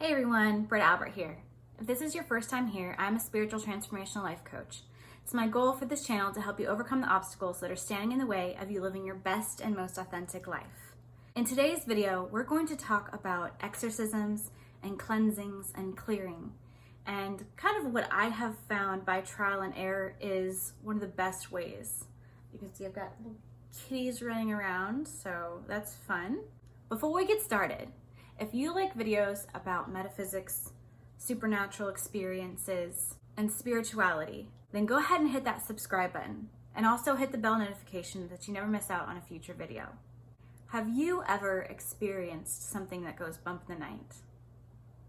Hey everyone, Britt Albert here. If this is your first time here, I'm a spiritual transformational life coach. It's my goal for this channel to help you overcome the obstacles that are standing in the way of you living your best and most authentic life. In today's video, we're going to talk about exorcisms and cleansings and clearing. And kind of what I have found by trial and error is one of the best ways. You can see I've got little kitties running around, so that's fun. Before we get started, if you like videos about metaphysics, supernatural experiences, and spirituality, then go ahead and hit that subscribe button and also hit the bell notification that you never miss out on a future video. Have you ever experienced something that goes bump in the night?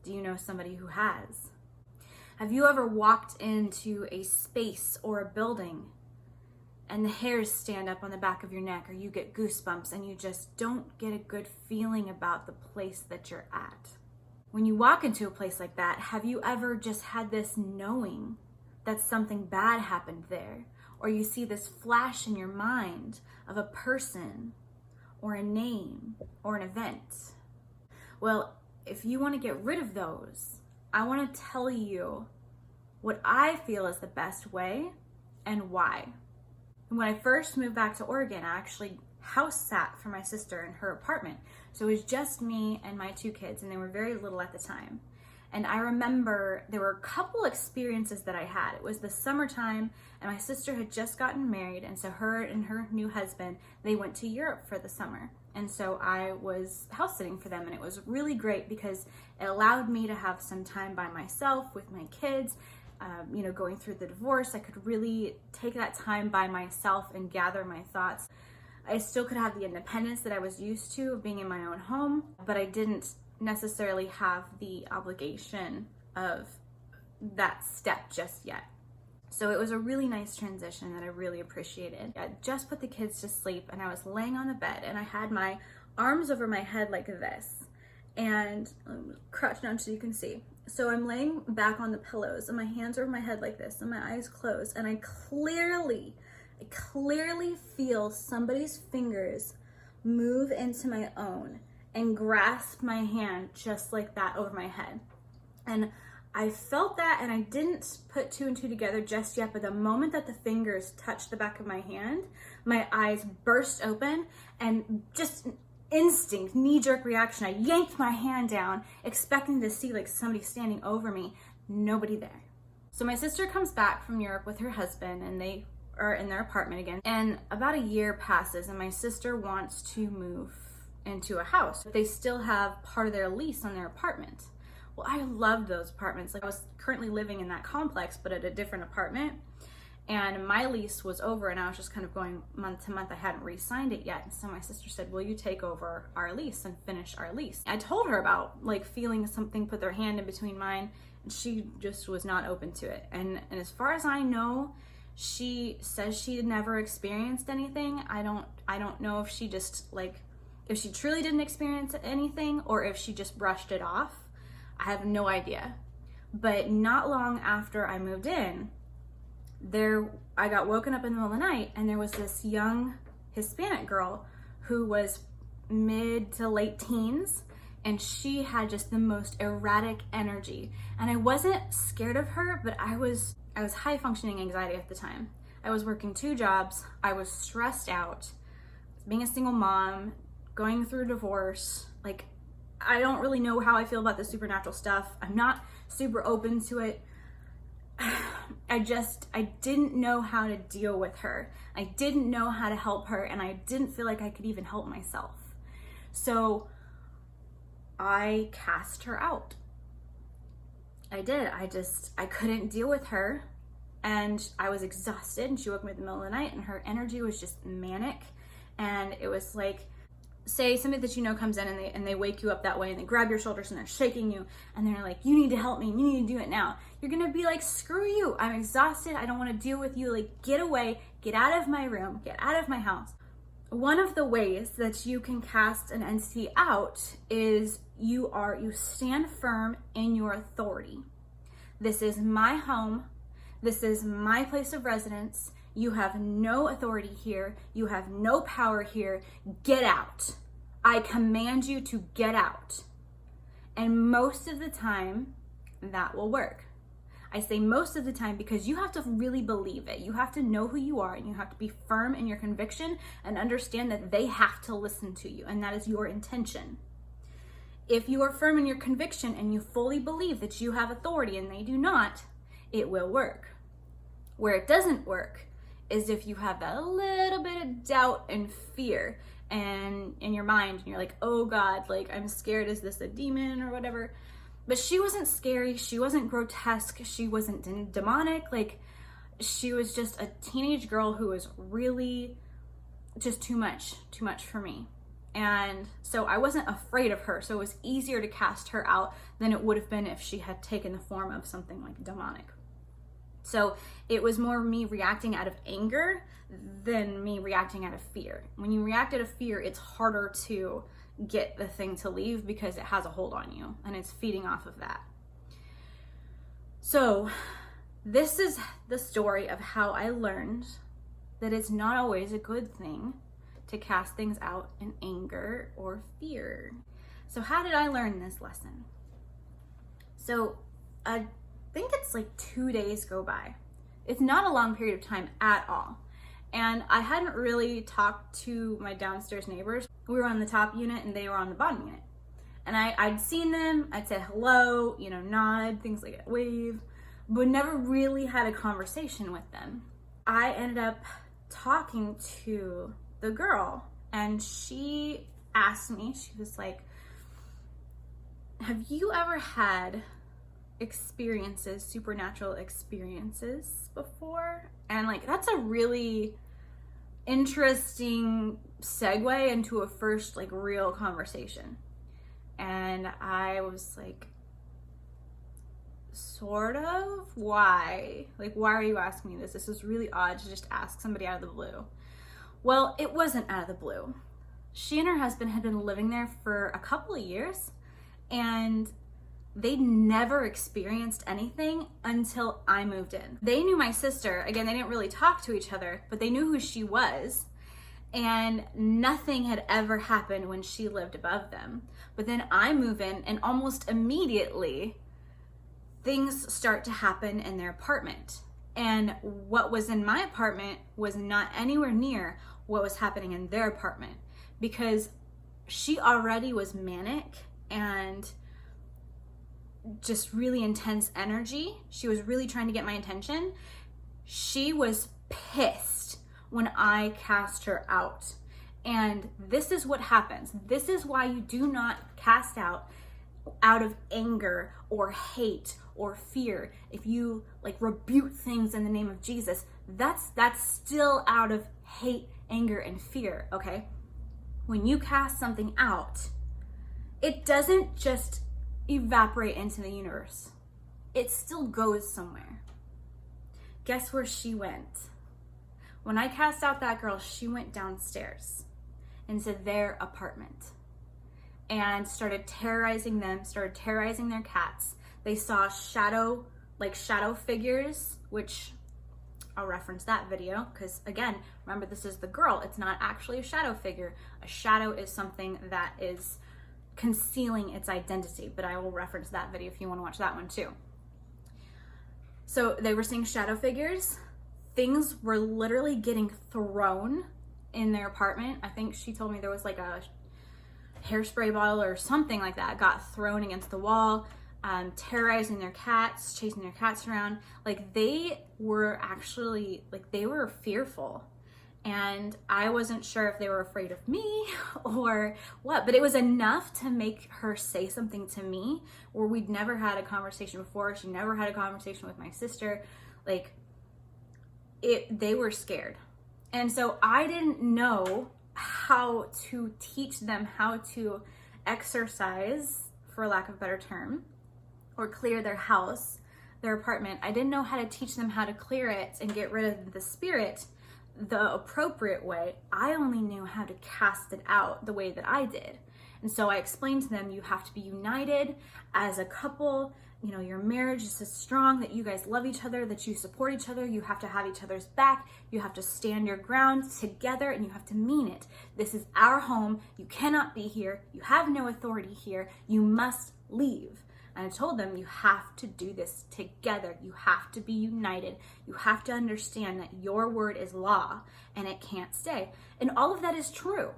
Do you know somebody who has? Have you ever walked into a space or a building and the hairs stand up on the back of your neck, or you get goosebumps and you just don't get a good feeling about the place that you're at? When you walk into a place like that, have you ever just had this knowing that something bad happened there? Or you see this flash in your mind of a person or a name or an event? Well, if you want to get rid of those, I want to tell you what I feel is the best way and why. When I first moved back to Oregon, I actually house sat for my sister in her apartment. So it was just me and my two kids, and they were very little at the time. And I remember there were a couple experiences that I had. It was the summertime, and my sister had just gotten married, and so her and her new husband, they went to Europe for the summer. And so I was house sitting for them, and it was really great because it allowed me to have some time by myself with my kids. Going through the divorce, I could really take that time by myself and gather my thoughts. I still could have the independence that I was used to of being in my own home, but I didn't necessarily have the obligation of that step just yet. So it was a really nice transition that I really appreciated. I just put the kids to sleep and I was laying on the bed and I had my arms over my head like this, and I'm crouched down so you can see. So I'm laying back on the pillows and my hands are over my head like this and my eyes closed, and I clearly feel somebody's fingers move into my own and grasp my hand just like that over my head. And I felt that, and I didn't put two and two together just yet, but the moment that the fingers touched the back of my hand, my eyes burst open, and just instinct, knee-jerk reaction, I yanked my hand down, expecting to see like somebody standing over me. Nobody there. So my sister comes back from Europe with her husband, and they are in their apartment again. And about a year passes, and my sister wants to move into a house. They still have part of their lease on their apartment. Well, I loved those apartments. Like, I was currently living in that complex, but at a different apartment. And my lease was over, and I was just kind of going month to month. I hadn't re-signed it yet. So my sister said, will you take over our lease and finish our lease? I told her about like feeling something put their hand in between mine, and she just was not open to it. And as far as I know, she says she had never experienced anything. I don't know if she just if she truly didn't experience anything or if she just brushed it off. I have no idea. But not long after I moved in, I got woken up in the middle of the night, and there was this young Hispanic girl who was mid to late teens, and she had just the most erratic energy. And I wasn't scared of her, but I was high functioning anxiety at the time. I was working 2 jobs. I was stressed out, being a single mom, going through a divorce. Like, I don't really know how I feel about the supernatural stuff. I'm not super open to it. I didn't know how to deal with her. I didn't know how to help her, and I didn't feel like I could even help myself. So I cast her out. I did. I couldn't deal with her, and I was exhausted, and she woke me up in the middle of the night, and her energy was just manic. And it was like, say somebody that you know comes in and they wake you up that way, and they grab your shoulders and they're shaking you, and they're like, you need to help me, you need to do it now. You're gonna be like, screw you, I'm exhausted, I don't want to deal with you, like, get away, get out of my room, get out of my house. One of the ways that you can cast an entity out is you stand firm in your authority. This is my home, this is my place of residence. You have no authority here. You have no power here. Get out. I command you to get out. And most of the time, that will work. I say most of the time because you have to really believe it. You have to know who you are, and you have to be firm in your conviction and understand that they have to listen to you, and that is your intention. If you are firm in your conviction and you fully believe that you have authority and they do not, it will work. Where it doesn't work is if you have that little bit of doubt and fear and in your mind, and you're like, oh God, like I'm scared, is this a demon or whatever? But she wasn't scary, she wasn't grotesque, she wasn't demonic, like she was just a teenage girl who was really just too much for me. And so I wasn't afraid of her, so it was easier to cast her out than it would have been if she had taken the form of something like demonic. So it was more me reacting out of anger than me reacting out of fear. When you react out of fear, it's harder to get the thing to leave because it has a hold on you and it's feeding off of that. So this is the story of how I learned that it's not always a good thing to cast things out in anger or fear. So how did I learn this lesson? So I think it's like 2 days go by. It's not a long period of time at all. And I hadn't really talked to my downstairs neighbors. We were on the top unit and they were on the bottom unit. And I'd seen them, I'd said hello, nod, things like that, wave, but never really had a conversation with them. I ended up talking to the girl, and she asked me, she was like, have you ever had supernatural experiences before? And like, that's a really interesting segue into a first like real conversation. And I was like, sort of? Why? Like, why are you asking me this? This is really odd to just ask somebody out of the blue. Well, it wasn't out of the blue. She and her husband had been living there for a couple of years, and they never experienced anything until I moved in. They knew my sister. Again, they didn't really talk to each other, but they knew who she was, and nothing had ever happened when she lived above them. But then I move in, and almost immediately, things start to happen in their apartment. And what was in my apartment was not anywhere near what was happening in their apartment, because she already was manic and just really intense energy. She was really trying to get my attention. She was pissed when I cast her out. And this is what happens. This is why you do not cast out of anger or hate or fear. If you like rebuke things in the name of Jesus, that's still out of hate, anger, and fear, okay? When you cast something out, it doesn't just evaporate into the universe. It still goes somewhere. Guess where she went? When I cast out that girl, she went downstairs into their apartment and started terrorizing them, started terrorizing their cats. They saw shadow figures, which I'll reference that video because, again, remember, this is the girl. It's not actually a shadow figure. A shadow is something that is concealing its identity, but I will reference that video if you want to watch that one too. So they were seeing shadow figures. Things were literally getting thrown in their apartment. I think she told me there was like a hairspray bottle or something like that got thrown against the wall. Terrorizing their cats, chasing their cats around. Like, they were actually, like, they were fearful. And I wasn't sure if they were afraid of me or what, but it was enough to make her say something to me where we'd never had a conversation before. She never had a conversation with my sister. Like, they were scared. And so I didn't know how to teach them how to exercise, for lack of a better term, or clear their house, their apartment. I didn't know how to teach them how to clear it and get rid of the spirit the appropriate way. I only knew how to cast it out the way that I did. And so I explained to them, you have to be united as a couple. You know, your marriage is so strong that you guys love each other, that you support each other. You have to have each other's back. You have to stand your ground together, and you have to mean it. This is our home. You cannot be here. You have no authority here. You must leave. And I told them, you have to do this together. You have to be united. You have to understand that your word is law and it can't stay. And all of that is true.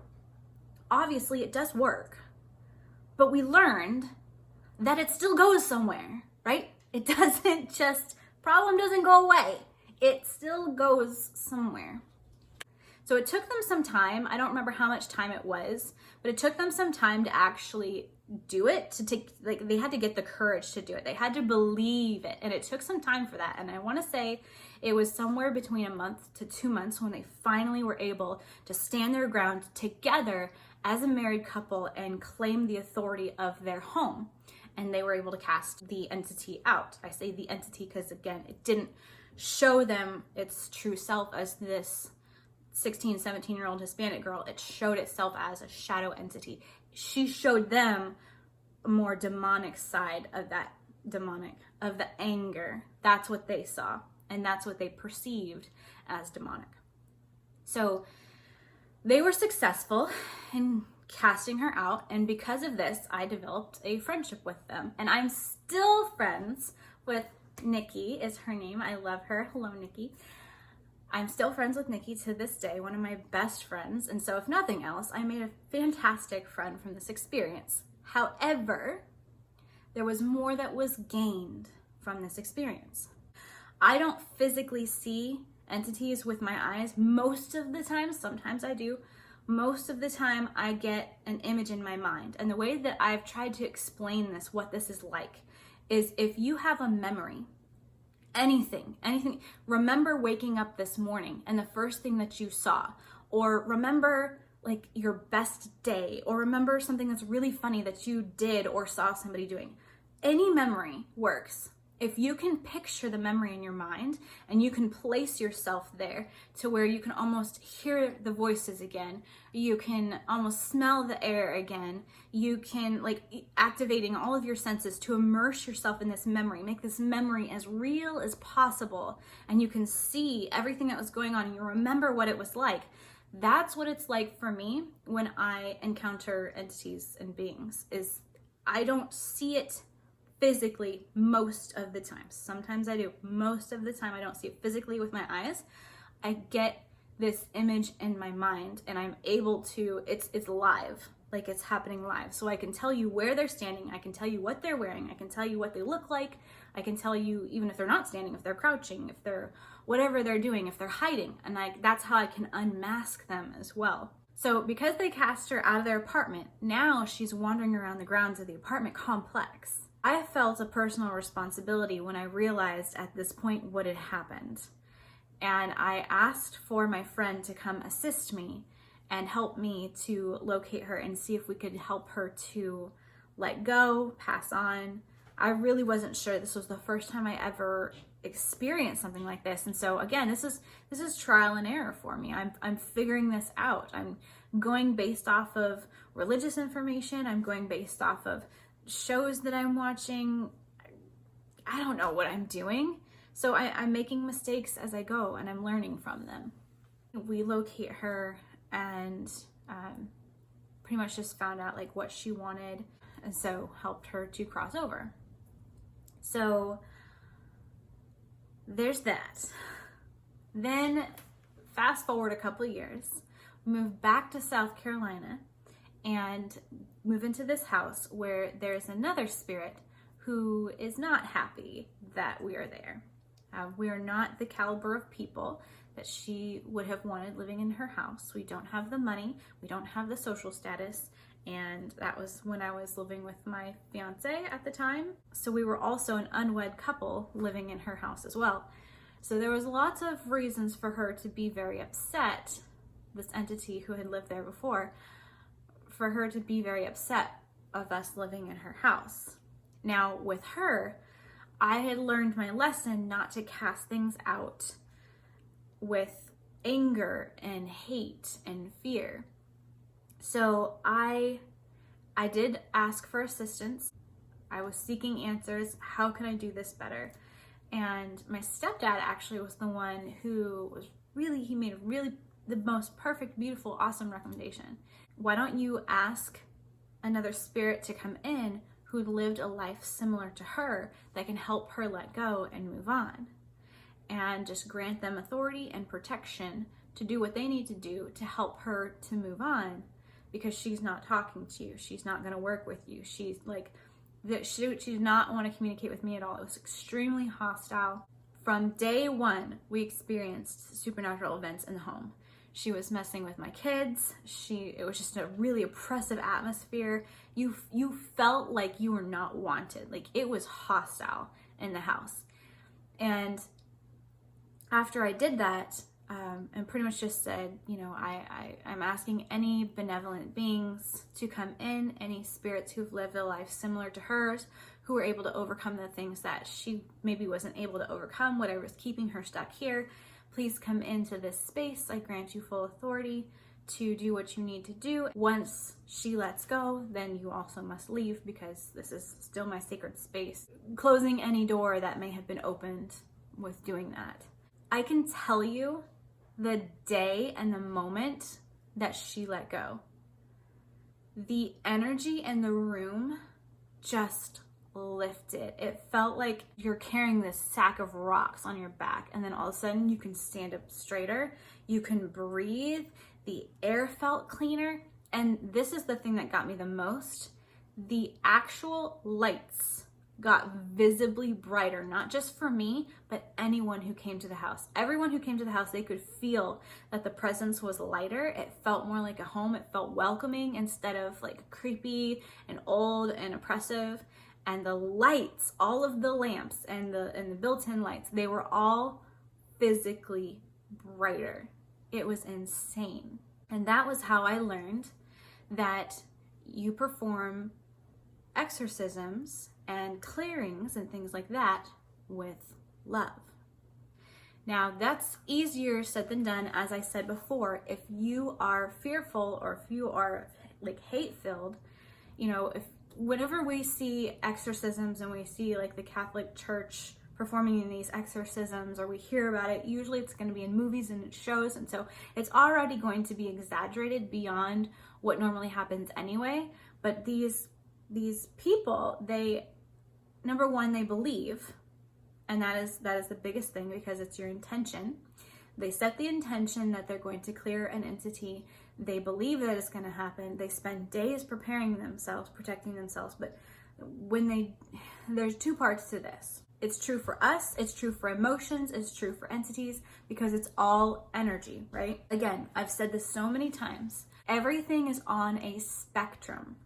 Obviously, it does work. But we learned that it still goes somewhere, right? It doesn't just, problem doesn't go away. It still goes somewhere. So it took them some time. I don't remember how much time it was, but it took them some time to actually do it, they had to get the courage to do it. They had to believe it. And it took some time for that. And I want to say it was somewhere between a month to 2 months when they finally were able to stand their ground together as a married couple and claim the authority of their home. And they were able to cast the entity out. I say the entity because, again, it didn't show them its true self as this 16, 17-year-old Hispanic girl. It showed itself as a shadow entity. She showed them a more demonic side of that of the anger. That's what they saw, and that's what they perceived as demonic. So they were successful in casting her out, and because of this, I developed a friendship with them. And I'm still friends with Nikki, is her name. I love her. Hello, Nikki. I'm still friends with Nikki to this day, one of my best friends. And so if nothing else, I made a fantastic friend from this experience. However, there was more that was gained from this experience. I don't physically see entities with my eyes most of the time. Sometimes I do. Most of the time I get an image in my mind. And the way that I've tried to explain this, what this is like, is if you have a memory, anything, remember waking up this morning and the first thing that you saw, or remember like your best day, or remember something that's really funny that you did or saw somebody doing. Any memory works. If you can picture the memory in your mind and you can place yourself there to where you can almost hear the voices again, you can almost smell the air again, you can activating all of your senses to immerse yourself in this memory, make this memory as real as possible, and you can see everything that was going on and you remember what it was like. That's what it's like for me when I encounter entities and beings. Is I don't see it physically most of the time. Sometimes I do. Most of the time I don't see it physically with my eyes. I get this image in my mind and I'm able to, it's live, like it's happening live. So I can tell you where they're standing, I can tell you what they're wearing, I can tell you what they look like, I can tell you even if they're not standing, if they're crouching, if they're whatever they're doing, if they're hiding, and that's how I can unmask them as well. So because they cast her out of their apartment, now she's wandering around the grounds of the apartment complex. I felt a personal responsibility when I realized at this point what had happened. And I asked for my friend to come assist me and help me to locate her and see if we could help her to let go, pass on. I really wasn't sure. This was the first time I ever experienced something like this. And so again, this is trial and error for me. I'm figuring this out. I'm going based off of religious information. I'm going based off of shows that I'm watching. I don't know what I'm doing. So I'm making mistakes as I go and I'm learning from them. We locate her and pretty much just found out what she wanted, and so helped her to cross over. So there's that. Then fast forward a couple of years, move back to South Carolina and move into this house where there's another spirit who is not happy that we are there. We are not the caliber of people that she would have wanted living in her house. We don't have the money, we don't have the social status, and that was when I was living with my fiance at the time. So we were also an unwed couple living in her house as well. So there was lots of reasons for her to be very upset, this entity who had lived there before, for her to be very upset of us living in her house. Now with her, I had learned my lesson not to cast things out with anger and hate and fear. So I did ask for assistance. I was seeking answers. How can I do this better? And my stepdad actually was the one who was he made the most perfect, beautiful, awesome recommendation. Why don't you ask another spirit to come in who lived a life similar to her that can help her let go and move on, and just grant them authority and protection to do what they need to do to help her to move on, because she's not talking to you. She's not going to work with you. She's like, she did not want to communicate with me at all. It was extremely hostile. From day one, we experienced supernatural events in the home. She was messing with my kids. It was just a really oppressive atmosphere. You felt like you were not wanted. Like, it was hostile in the house. And after I did that, and pretty much just said, I'm asking any benevolent beings to come in, any spirits who've lived a life similar to hers, who were able to overcome the things that she maybe wasn't able to overcome, whatever's keeping her stuck here. Please come into this space. I grant you full authority to do what you need to do. Once she lets go, then you also must leave, because this is still my sacred space. Closing any door that may have been opened with doing that. I can tell you the day and the moment that she let go, the energy in the room just lifted. It felt like you're carrying this sack of rocks on your back, and then all of a sudden you can stand up straighter, you can breathe, the air felt cleaner. And this is the thing that got me the most: the actual lights got visibly brighter, not just for me, but anyone who came to the house. Everyone who came to the house, they could feel that the presence was lighter. It felt more like a home. It felt welcoming instead of like creepy and old and oppressive. And the lights, all of the lamps and the built-in lights, they were all physically brighter. It was insane. And that was how I learned that you perform exorcisms and clearings and things like that with love. Now, that's easier said than done. As I said before, if you are fearful or if you are like hate-filled, if whenever we see exorcisms and we see like the Catholic Church performing in these exorcisms, or we hear about it, usually it's going to be in movies and shows, and so it's already going to be exaggerated beyond what normally happens anyway. But these people, they, number one, they believe, and that is the biggest thing, because it's your intention. They set the intention that they're going to clear an entity. They believe that it's going to happen. They spend days preparing themselves, protecting themselves. But there's two parts to this. It's true for us, it's true for emotions, it's true for entities, because it's all energy, right? Again, I've said this so many times. Everything is on a spectrum.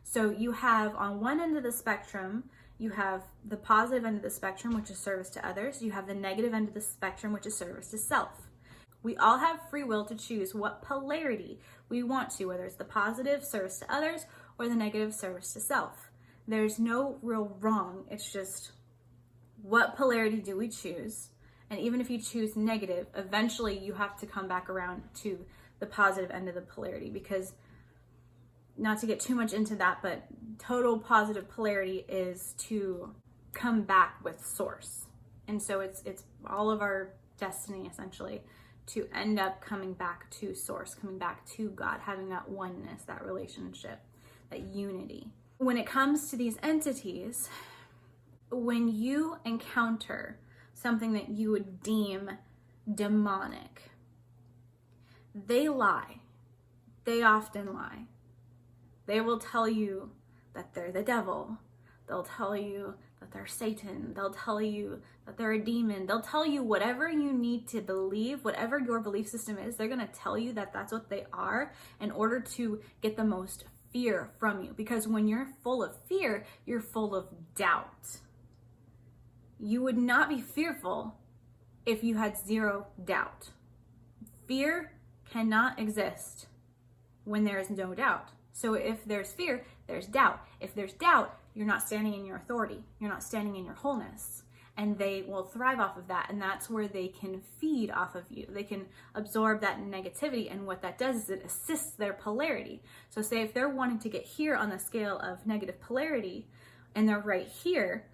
So you have, on one end of the spectrum, you have the positive end of the spectrum, which is service to others. You have the negative end of the spectrum, which is service to self. We all have free will to choose what polarity we want to, whether it's the positive service to others or the negative service to self. There's no real wrong. It's just, what polarity do we choose? And even if you choose negative, eventually you have to come back around to the positive end of the polarity, because, not to get too much into that, but total positive polarity is to come back with source. And so it's all of our destiny, essentially, to end up coming back to source, coming back to God, having that oneness, that relationship, that unity. When it comes to these entities, when you encounter something that you would deem demonic, they lie. They often lie. They will tell you that they're the devil. They'll tell you that they're Satan. They'll tell you that they're a demon. They'll tell you whatever you need to believe, whatever your belief system is, they're going to tell you that that's what they are in order to get the most fear from you. Because when you're full of fear, you're full of doubt. You would not be fearful if you had zero doubt. Fear cannot exist when there is no doubt. So if there's fear, there's doubt. If there's doubt, you're not standing in your authority. You're not standing in your wholeness. And they will thrive off of that. And that's where they can feed off of you. They can absorb that negativity. And what that does is it assists their polarity. So say if they're wanting to get here on the scale of negative polarity, and they're right here,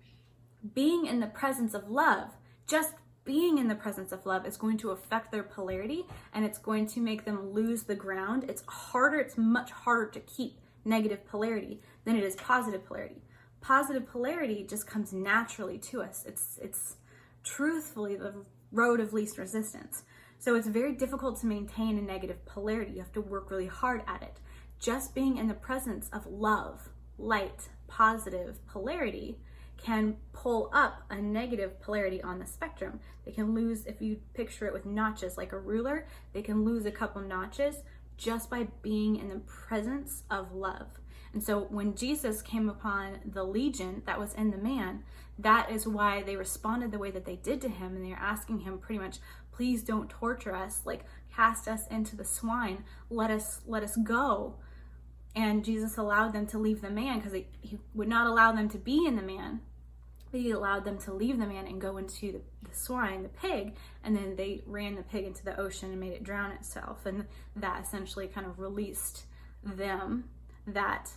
being in the presence of love, just being in the presence of love is going to affect their polarity, and it's going to make them lose the ground. It's much harder to keep negative polarity than it is positive polarity. positive polarity just comes naturally to us. It's truthfully the road of least resistance. So it's very difficult to maintain a negative polarity. You have to work really hard at it. Just being in the presence of love, light, positive polarity can pull up a negative polarity on the spectrum. They can lose, if you picture it with notches like a ruler, they can lose a couple notches just by being in the presence of love. And so when Jesus came upon the legion that was in the man, that is why they responded the way that they did to him. And they're asking him pretty much, please don't torture us, like cast us into the swine, let us go. And Jesus allowed them to leave the man because he would not allow them to be in the man, but he allowed them to leave the man and go into the swine, the pig, and then they ran the pig into the ocean and made it drown itself. And that essentially kind of released them. That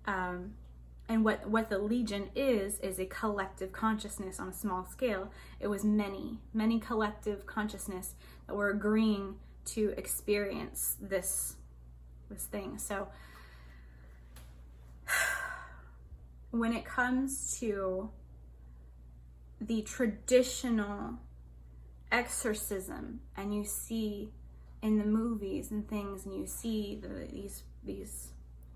and what the legion is a collective consciousness on a small scale. It was many collective consciousness that were agreeing to experience this thing. So when it comes to the traditional exorcism, and you see in the movies and things, and you see these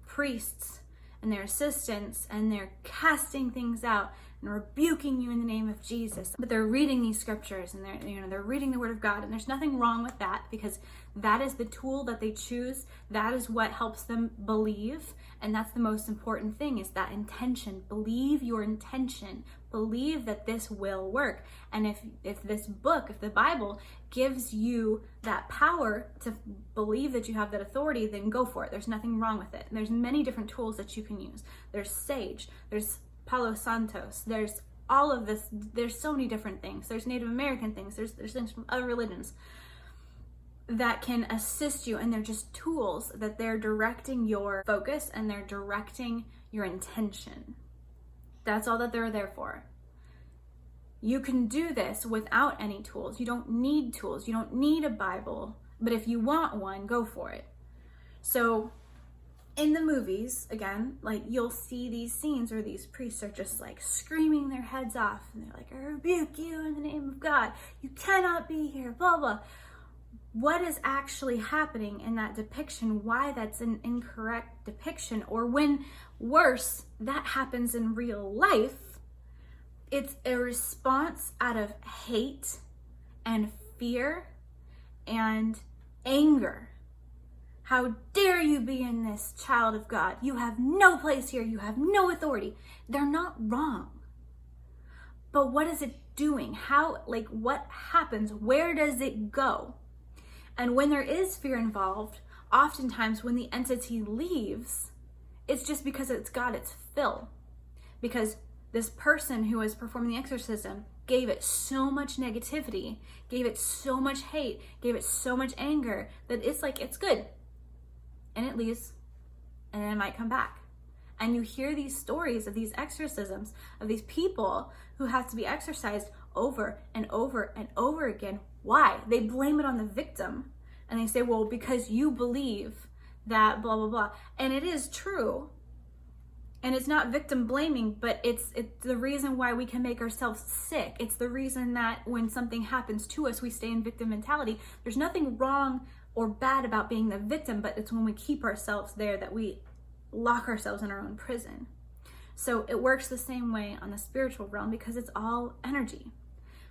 priests and their assistants, and they're casting things out and rebuking you in the name of Jesus, but they're reading these scriptures and they're reading the Word of God, and there's nothing wrong with that, because that is the tool that they choose. That is what helps them believe, and that's the most important thing, is that intention. Believe your intention. Believe that this will work. And if this book, if the Bible gives you that power to believe that you have that authority, then go for it. There's nothing wrong with it. And there's many different tools that you can use. There's sage, there's Palo Santos, there's all of this, there's so many different things. There's Native American things, there's things from other religions that can assist you, and they're just tools that they're directing your focus and they're directing your intention. That's all that they're there for. You can do this without any tools. You don't need tools. You don't need a Bible. But if you want one, go for it. So in the movies, again, like you'll see these scenes where these priests are just like screaming their heads off. And they're like, I rebuke you in the name of God. You cannot be here, blah, blah. What is actually happening in that depiction? Why that's an incorrect depiction? Or when worse, that happens in real life, it's a response out of hate and fear and anger. How dare you be in this, child of God? You have no place here. You have no authority. They're not wrong. But what is it doing? What happens? Where does it go? And when there is fear involved, oftentimes when the entity leaves, it's just because it's got its fill. Because this person who was performing the exorcism gave it so much negativity, gave it so much hate, gave it so much anger, that it's like, it's good. And it leaves, and then it might come back. And you hear these stories of these exorcisms, of these people who have to be exorcised over and over and over again. Why? They blame it on the victim. And they say, well, because you believe that blah, blah, blah. And it is true. And it's not victim blaming, but it's the reason why we can make ourselves sick. It's the reason that when something happens to us, we stay in victim mentality. There's nothing wrong or bad about being the victim, but it's when we keep ourselves there that we lock ourselves in our own prison. So it works the same way on the spiritual realm, because it's all energy.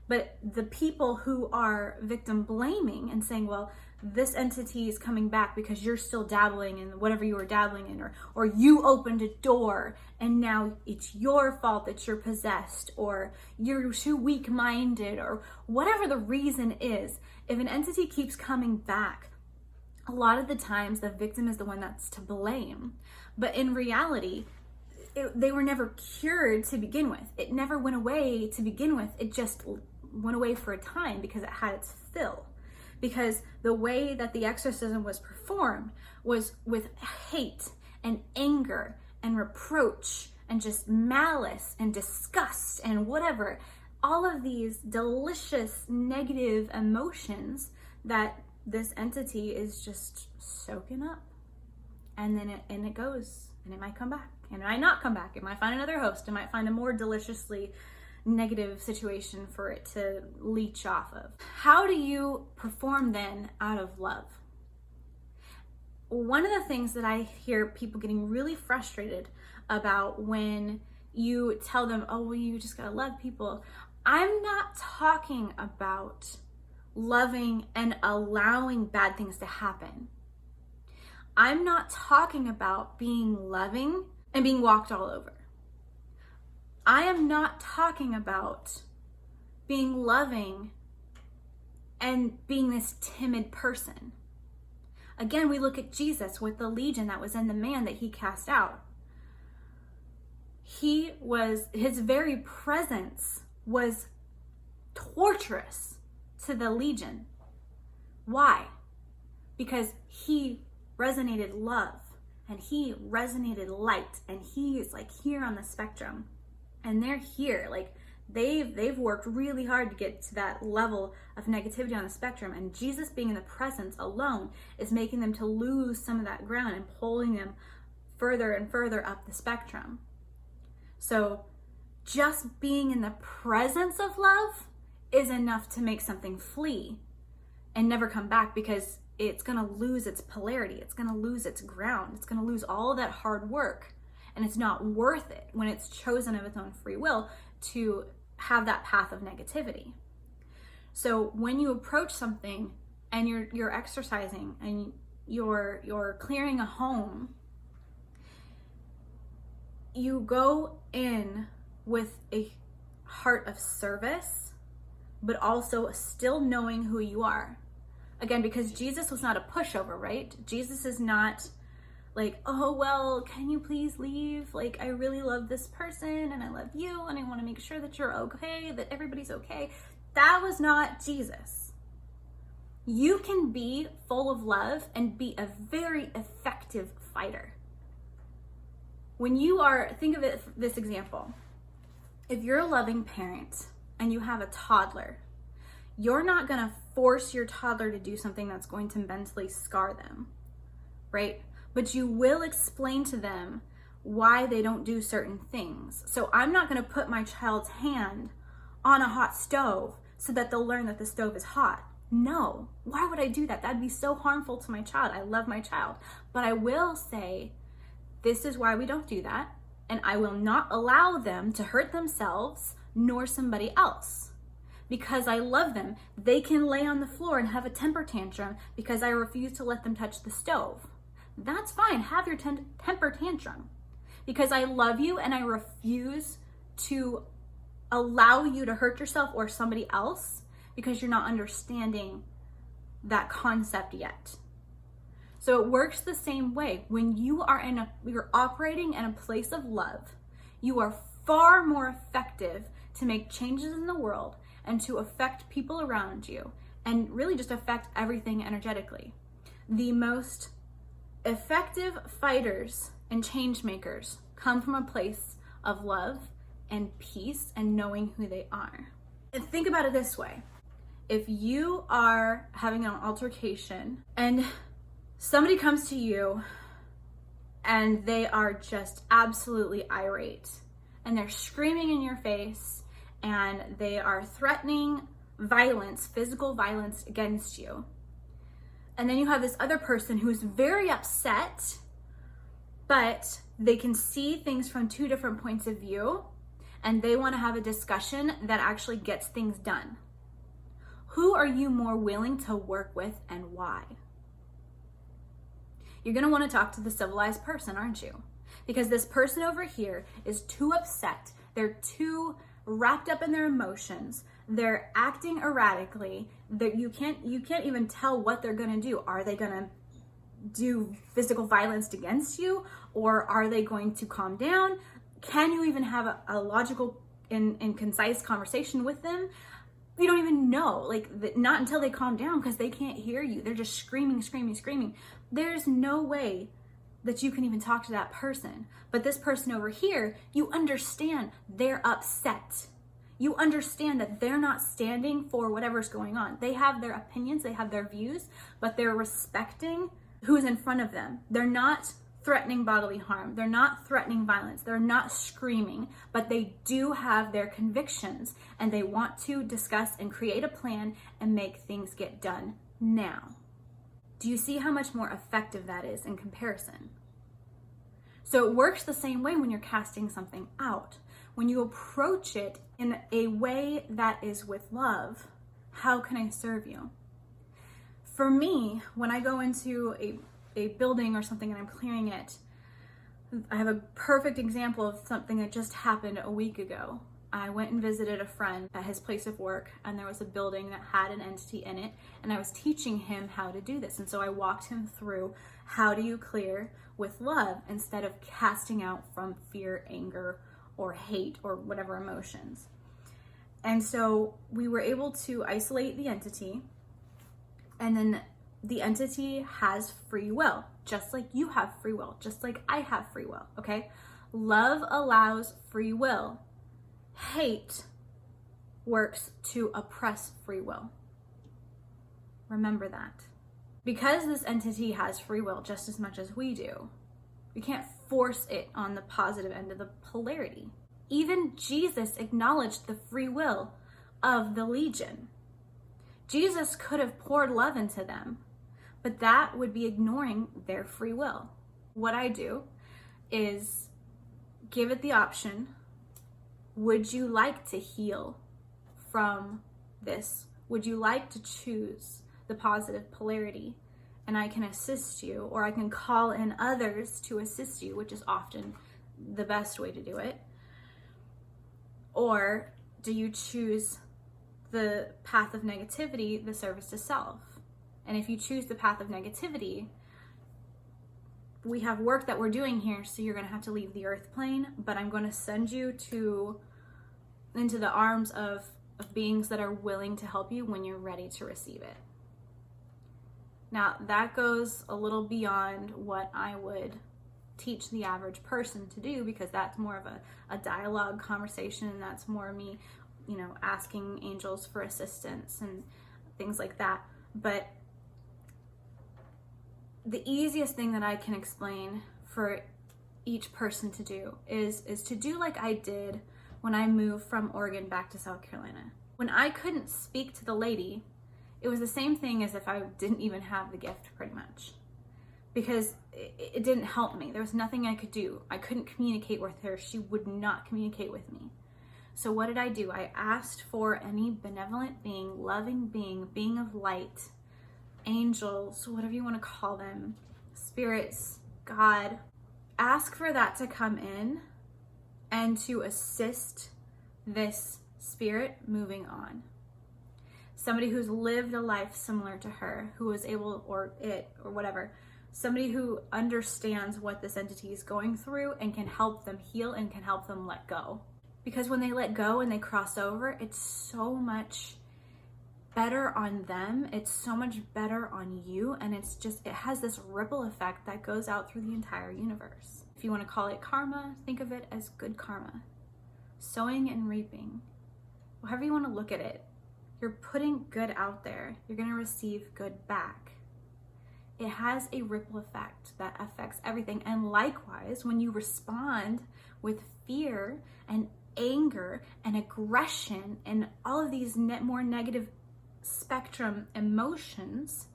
But the people who are victim blaming and saying, well, this entity is coming back because you're still dabbling in whatever you were dabbling in, or you opened a door and now it's your fault that you're possessed, or you're too weak-minded, or whatever the reason is. If an entity keeps coming back, a lot of the times the victim is the one that's to blame. But in reality, they were never cured to begin with. It never went away to begin with. It just went away for a time because it had its fill. Because the way that the exorcism was performed was with hate and anger and reproach and just malice and disgust and whatever. All of these delicious negative emotions that this entity is just soaking up. And then it goes, and it might come back, It might not come back. It might find another host. It might find a more deliciously negative situation for it to leech off of. How do you perform then out of love? One of the things that I hear people getting really frustrated about when you tell them, oh, well, you just gotta love people. I'm not talking about loving and allowing bad things to happen. I'm not talking about being loving and being walked all over. I am not talking about being loving and being this timid person. Again, we look at Jesus with the legion that was in the man that he cast out. His very presence was torturous to the legion. Why? Because he resonated love and he resonated light, and he is like here on the spectrum, and they're here, like they've worked really hard to get to that level of negativity on the spectrum, and Jesus being in the presence alone is making them to lose some of that ground and pulling them further and further up the spectrum. So just being in the presence of love is enough to make something flee and never come back, because it's going to lose its polarity. It's going to lose its ground. It's going to lose all of that hard work. And it's not worth it when it's chosen of its own free will to have that path of negativity. So when you approach something and you're exercising and you're clearing a home, you go in with a heart of service, but also still knowing who you are. Again, because Jesus was not a pushover, right? Jesus is not like, oh, well, can you please leave? Like, I really love this person and I love you and I want to make sure that you're okay, that everybody's okay. That was not Jesus. You can be full of love and be a very effective fighter. When you are, think of it, this example. If you're a loving parent and you have a toddler, you're not going to force your toddler to do something that's going to mentally scar them, right? But you will explain to them why they don't do certain things. So I'm not going to put my child's hand on a hot stove so that they'll learn that the stove is hot. No, why would I do that? That'd be so harmful to my child. I love my child. But I will say, this is why we don't do that. And I will not allow them to hurt themselves nor somebody else. Because I love them. They can lay on the floor and have a temper tantrum because I refuse to let them touch the stove. That's fine. Have your temper tantrum. Because I love you and I refuse to allow you to hurt yourself or somebody else because you're not understanding that concept yet. So it works the same way. When you're operating in a place of love, you are far more effective to make changes in the world and to affect people around you and really just affect everything energetically. The most effective fighters and change makers come from a place of love and peace and knowing who they are. And think about it this way. If you are having an altercation and somebody comes to you and they are just absolutely irate and they're screaming in your face and they are threatening violence, physical violence against you. And then you have this other person who's very upset, but they can see things from two different points of view and they want to have a discussion that actually gets things done. Who are you more willing to work with and why? You're going to want to talk to the civilized person, aren't you? Because this person over here is too upset. They're too wrapped up in their emotions. They're acting erratically. You can't even tell what they're going to do. Are they going to do physical violence against you, or are they going to calm down? Can you even have a logical and concise conversation with them? You don't even know, not until they calm down, because they can't hear you. They're just screaming. There's no way that you can even talk to that person. But this person over here, you understand they're upset. You understand that they're not standing for whatever's going on. They have their opinions, they have their views, but they're respecting who's in front of them. They're not threatening bodily harm. They're not threatening violence. They're not screaming, but they do have their convictions and they want to discuss and create a plan and make things get done now. Do you see how much more effective that is in comparison? So it works the same way when you're casting something out. When you approach it in a way that is with love, how can I serve you? For me, when I go into a building or something and I'm clearing it, I have a perfect example of something that just happened a week ago. I went and visited a friend at his place of work, and there was a building that had an entity in it, and I was teaching him how to do this. And so I walked him through, how do you clear with love instead of casting out from fear, anger, or hate, or whatever emotions. And so we were able to isolate the entity, and then the entity has free will, just like you have free will, just like I have free will, okay? Love allows free will. Hate works to oppress free will. Remember that. Because this entity has free will just as much as we do, we can't force it on the positive end of the polarity. Even Jesus acknowledged the free will of the legion. Jesus could have poured love into them, but that would be ignoring their free will. What I do is give it the option. Would you like to heal from this? Would you like to choose the positive polarity? And I can assist you, or I can call in others to assist you, which is often the best way to do it. Or do you choose the path of negativity, the service to self? And if you choose the path of negativity, we have work that we're doing here, so you're going to have to leave the earth plane, but I'm going to send you into the arms of beings that are willing to help you when you're ready to receive it. Now, that goes a little beyond what I would teach the average person to do, because that's more of a dialogue conversation, and that's more me, asking angels for assistance and things like that. But the easiest thing that I can explain for each person to do is to do like I did when I moved from Oregon back to South Carolina. When I couldn't speak to the lady, it was the same thing as if I didn't even have the gift, pretty much. Because it didn't help me. There was nothing I could do. I couldn't communicate with her. She would not communicate with me. So what did I do? I asked for any benevolent being, loving being of light, angels, whatever you want to call them, spirits, God. Ask for that to come in and to assist this spirit moving on. Somebody who's lived a life similar to her, who was able, or it, or whatever, somebody who understands what this entity is going through and can help them heal and can help them let go. Because when they let go and they cross over, it's so much better on them, it's so much better on you, and it has this ripple effect that goes out through the entire universe. If you want to call it karma, think of it as good karma. Sowing and reaping. However you want to look at it, you're putting good out there, you're going to receive good back. It has a ripple effect that affects everything. And likewise, when you respond with fear and anger and aggression and all of these more negative spectrum emotions,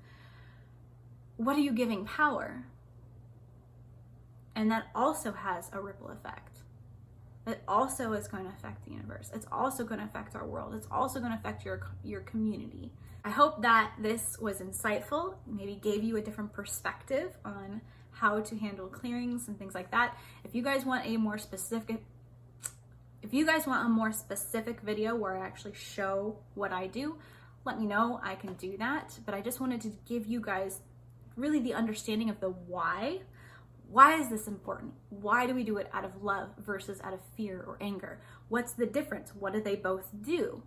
what are you giving power? And that also has a ripple effect. That also is going to affect the universe. It's also going to affect our world. It's also going to affect your community. I hope that this was insightful, maybe gave you a different perspective on how to handle clearings and things like that. If you guys want a more specific video where I actually show what I do, let me know. I can do that. But I just wanted to give you guys really the understanding of the why. Why is this important? Why do we do it out of love versus out of fear or anger? What's the difference? What do they both do?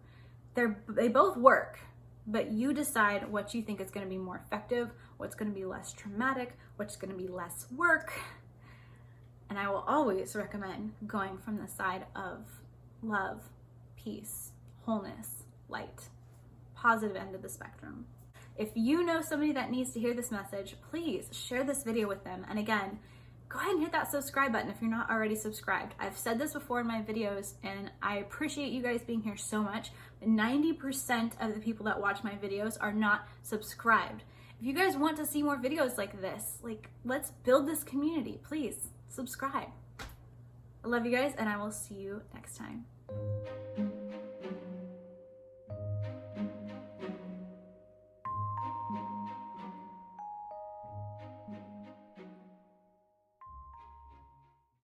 They both work, but you decide what you think is going to be more effective, what's going to be less traumatic, what's going to be less work. And I will always recommend going from the side of love, peace, wholeness, light, positive end of the spectrum. If you know somebody that needs to hear this message, please share this video with them. And again, go ahead and hit that subscribe button if you're not already subscribed. I've said this before in my videos, and I appreciate you guys being here so much, but 90% of the people that watch my videos are not subscribed. If you guys want to see more videos like this, let's build this community. Please subscribe. I love you guys, and I will see you next time.